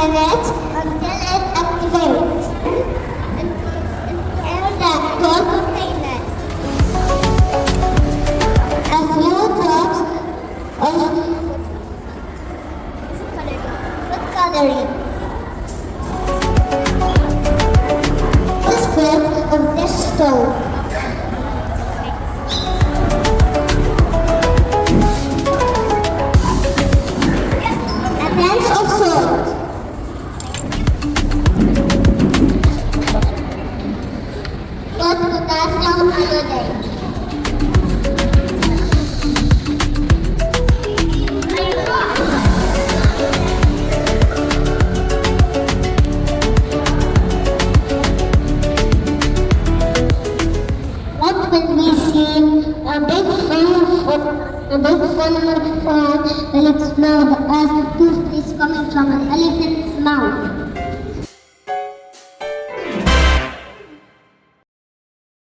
minutes until it activates. Air the cold container. A few drops of food coloring. The script of this stove. A pinch of salt. Put potassium iodide. What will we see? A big funnel will explode as toothpaste coming from an